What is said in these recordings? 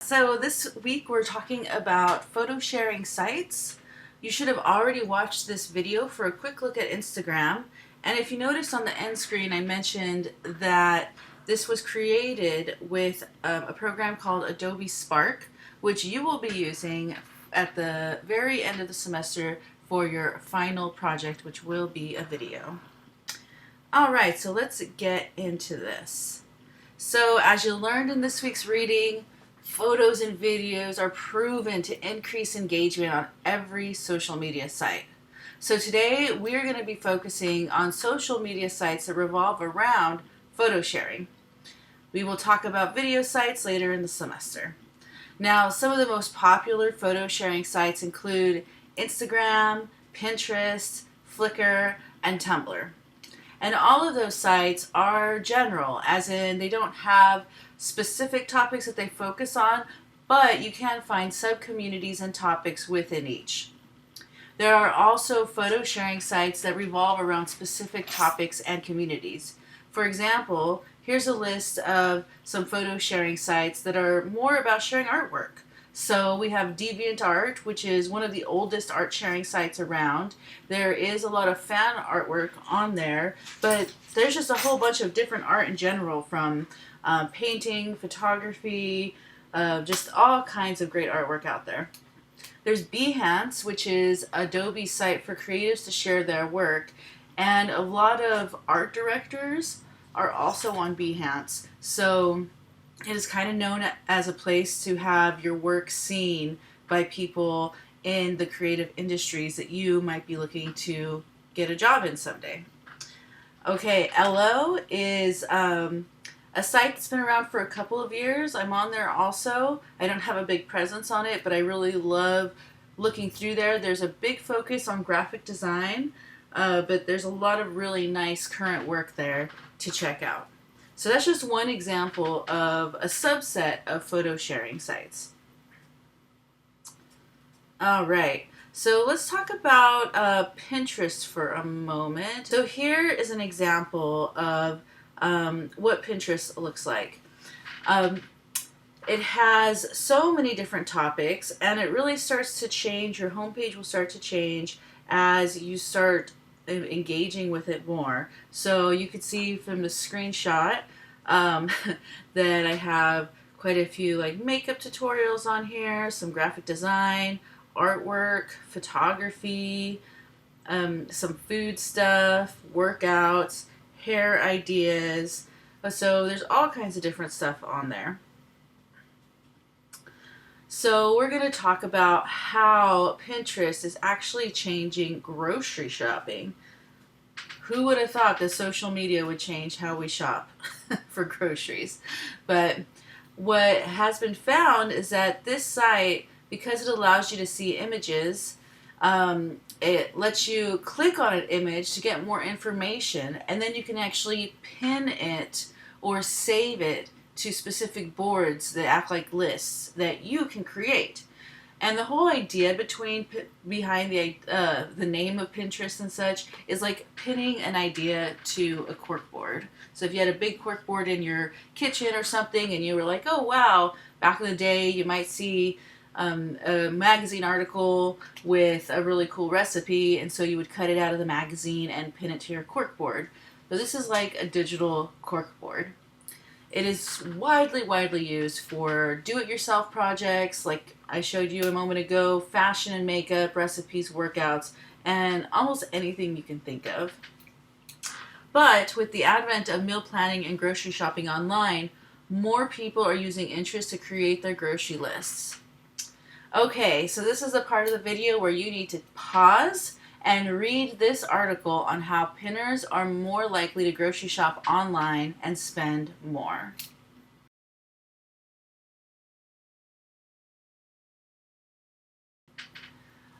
So this week we're talking about photo sharing sites. You should have already watched this video for a quick look at Instagram. And if you noticed on the end screen, I mentioned that this was created with a program called Adobe Spark, which you will be using at the very end of the semester for your final project, which will be a video. All right, so let's get into this. So as you learned in this week's reading, photos and videos are proven to increase engagement on every social media site. So today we're going to be focusing on social media sites that revolve around photo sharing. We will talk about video sites later in the semester. Now, some of the most popular photo sharing sites include Instagram, Pinterest, Flickr, and Tumblr. And all of those sites are general, as in they don't have specific topics that they focus on, but you can find sub-communities and topics within each. There are also photo sharing sites that revolve around specific topics and communities. For example, here's a list of some photo sharing sites that are more about sharing artwork. So we have DeviantArt, which is one of the oldest art sharing sites around. There is a lot of fan artwork on there, but there's just a whole bunch of different art in general, from painting, photography, just all kinds of great artwork out there. There's Behance, which is Adobe's site for creatives to share their work, and a lot of art directors are also on Behance. So it is kind of known as a place to have your work seen by people in the creative industries that you might be looking to get a job in someday. Okay, Ello is a site that's been around for a couple of years. I'm on there also. I don't have a big presence on it, but I really love looking through there. There's a big focus on graphic design, but there's a lot of really nice current work there to check out. So that's just one example of a subset of photo sharing sites. All right, so let's talk about Pinterest for a moment. So here is an example of what Pinterest looks like. It has so many different topics, and it really starts to change. Your homepage will start to change as you start engaging with it more. So you can see from the screenshot that I have quite a few like makeup tutorials on here, some graphic design, artwork, photography, some food stuff, workouts, hair ideas. So there's all kinds of different stuff on there. So we're going to talk about how Pinterest is actually changing grocery shopping. Who would have thought that social media would change how we shop for groceries? But what has been found is that this site, because it allows you to see images, it lets you click on an image to get more information, and then you can actually pin it or save it to specific boards that act like lists that you can create. And the whole idea behind the name of Pinterest and such is like pinning an idea to a corkboard. So if you had a big corkboard in your kitchen or something, and you were like, oh wow, back in the day you might see a magazine article with a really cool recipe, and so you would cut it out of the magazine and pin it to your corkboard. So this is like a digital corkboard. It is widely used for do-it-yourself projects, like I showed you a moment ago, fashion and makeup, recipes, workouts, and almost anything you can think of. But with the advent of meal planning and grocery shopping online, more people are using Pinterest to create their grocery lists. Okay, so this is the part of the video where you need to pause and read this article on how pinners are more likely to grocery shop online and spend more.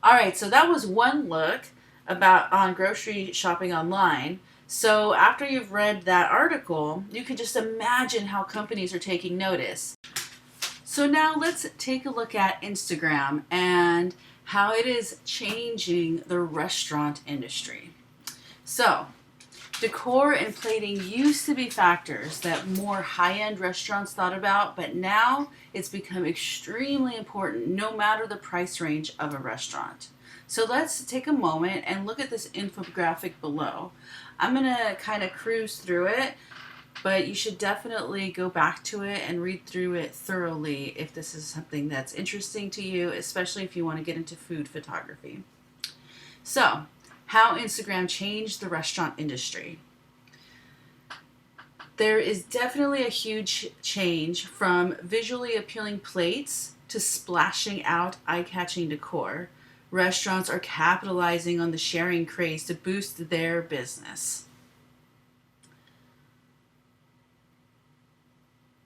All right, so that was one look on grocery shopping online. So after you've read that article, you can just imagine how companies are taking notice. So now let's take a look at Instagram and how it is changing the restaurant industry. So Decor and plating used to be factors that more high-end restaurants thought about, but now it's become extremely important no matter the price range of a restaurant. So let's take a moment and look at this infographic below. I'm going to kind of cruise through it, but you should definitely go back to it and read through it thoroughly if this is something that's interesting to you, especially if you want to get into food photography. So, how Instagram changed the restaurant industry. There is definitely a huge change from visually appealing plates to splashing out eye-catching decor. Restaurants are capitalizing on the sharing craze to boost their business.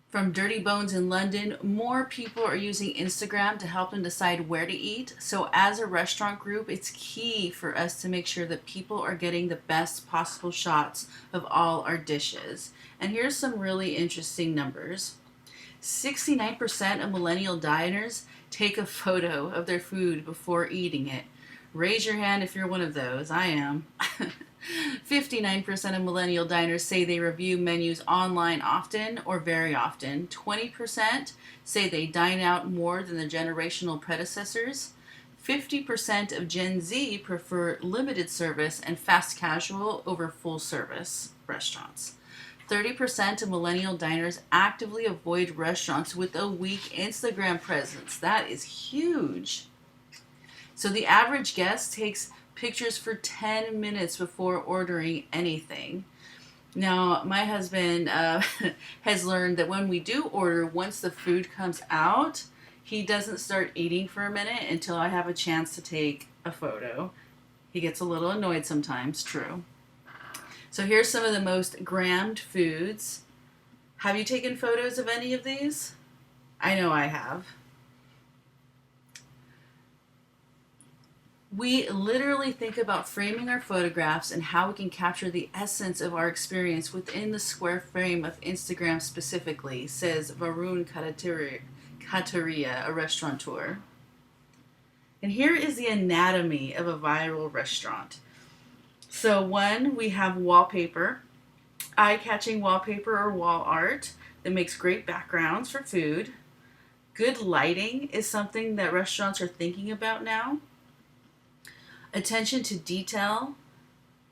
From Dirty Bones in London, more people are using Instagram to help them decide where to eat. So as a restaurant group, it's key for us to make sure that people are getting the best possible shots of all our dishes. And here's some really interesting numbers. 69% of millennial diners take a photo of their food before eating it. Raise your hand if you're one of those. I am. 59% of millennial diners say they review menus online often or very often. 20% say they dine out more than their generational predecessors. 50% of Gen Z prefer limited service and fast casual over full service restaurants. 30% of millennial diners actively avoid restaurants with a weak Instagram presence. That is huge. So the average guest takes pictures for 10 minutes before ordering anything. Now, my husband has learned that when we do order, once the food comes out, he doesn't start eating for a minute until I have a chance to take a photo. He gets a little annoyed sometimes, true. So here's some of the most grammed foods. Have you taken photos of any of these? I know I have. We literally think about framing our photographs and how we can capture the essence of our experience within the square frame of Instagram specifically, says Varun Kataria, a restaurateur. And here is the anatomy of a viral restaurant. So one, we have wallpaper, eye-catching wallpaper or wall art that makes great backgrounds for food. Good lighting is something that restaurants are thinking about now. Attention to detail,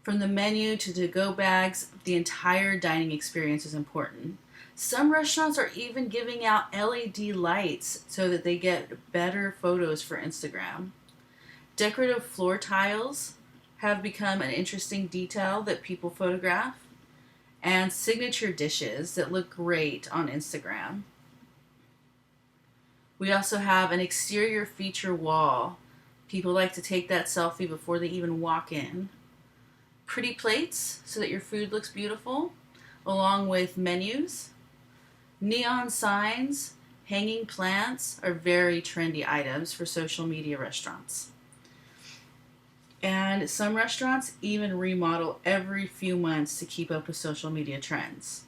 from the menu to to-go bags, the entire dining experience is important. Some restaurants are even giving out LED lights so that they get better photos for Instagram. Decorative floor tiles have become an interesting detail that people photograph, and signature dishes that look great on Instagram. We also have an exterior feature wall. People like to take that selfie before they even walk in. Pretty plates so that your food looks beautiful, along with menus. Neon signs, hanging plants are very trendy items for social media restaurants. And some restaurants even remodel every few months to keep up with social media trends.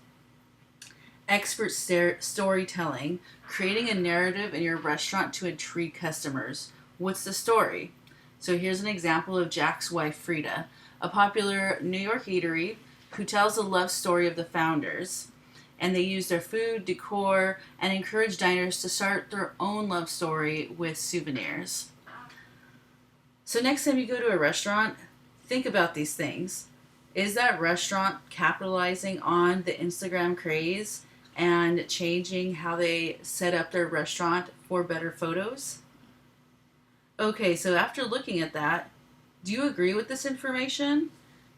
Expert storytelling, creating a narrative in your restaurant to intrigue customers. What's the story? So here's an example of Jack's wife, Frida, a popular New York eatery who tells the love story of the founders. And they use their food, decor, and encourage diners to start their own love story with souvenirs. So next time you go to a restaurant, think about these things. Is that restaurant capitalizing on the Instagram craze and changing how they set up their restaurant for better photos? Okay, so after looking at that, do you agree with this information?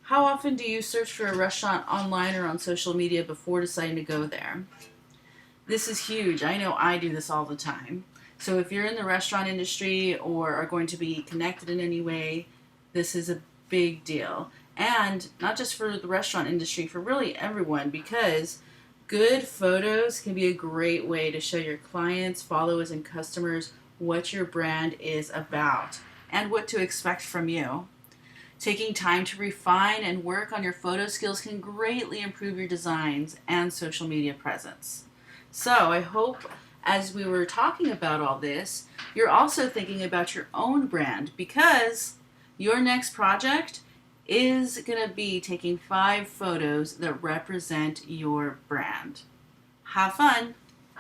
How often do you search for a restaurant online or on social media before deciding to go there? This is huge. I know I do this all the time. So if you're in the restaurant industry or are going to be connected in any way, this is a big deal. And not just for the restaurant industry, for really everyone, because good photos can be a great way to show your clients, followers, and customers what your brand is about and what to expect from you. Taking time to refine and work on your photo skills can greatly improve your designs and social media presence. So I hope as we were talking about all this, you're also thinking about your own brand, because your next project is going to be taking 5 photos that represent your brand. Have fun!